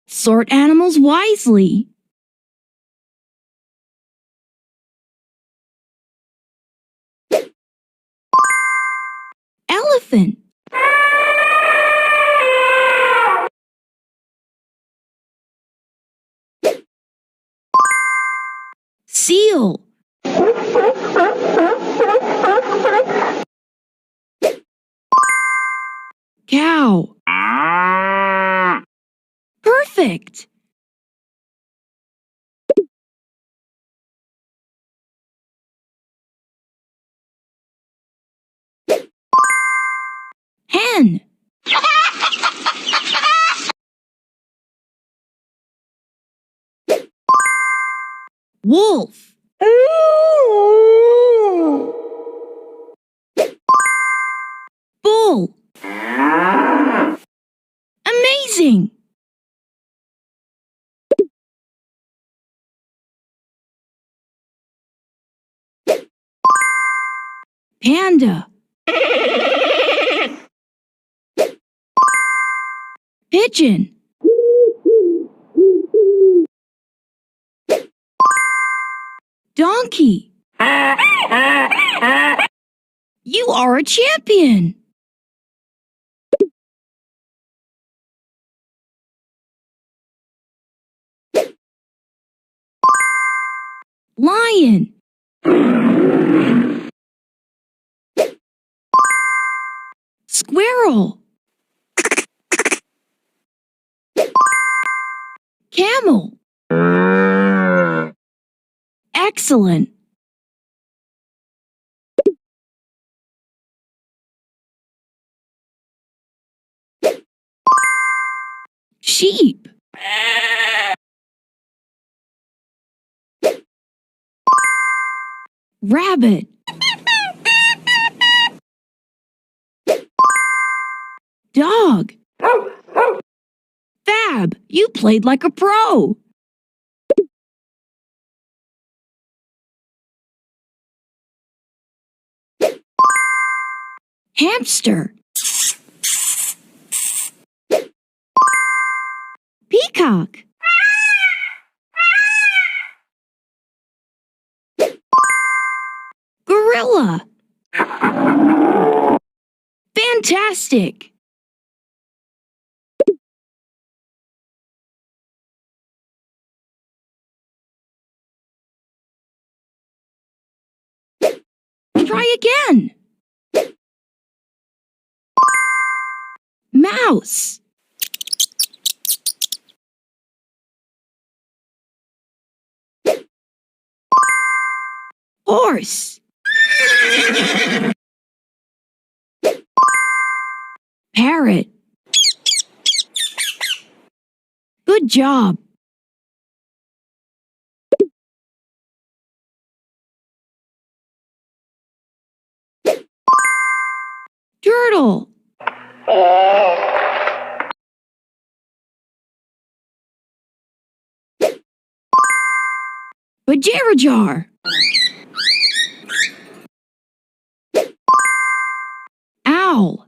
Sort animals wisely. Elephant. Seal. Cow. Perfect. Hen. Wolf. Bull. Amazing. Panda. Pigeon. Donkey. You are a champion. Lion. Squirrel. Camel. Excellent. Sheep. Rabbit. Dog. Fab, you played like a pro. Hamster. Peacock. Gorilla. Fantastic. Try again. Mouse. Horse. Parrot. Good job. Turtle. Bajarajar. Owl.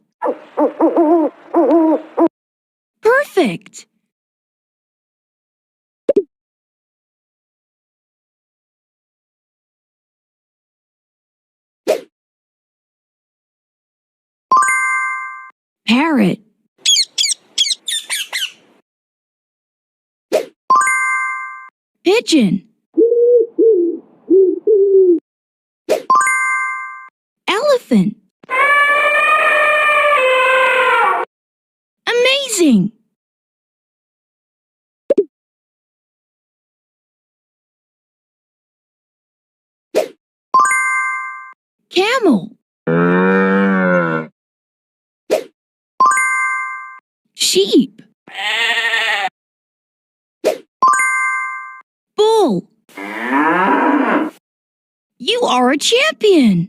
Perfect. Parrot. Pigeon. Elephant. Amazing. Camel. Sheep. Bull. You are a champion.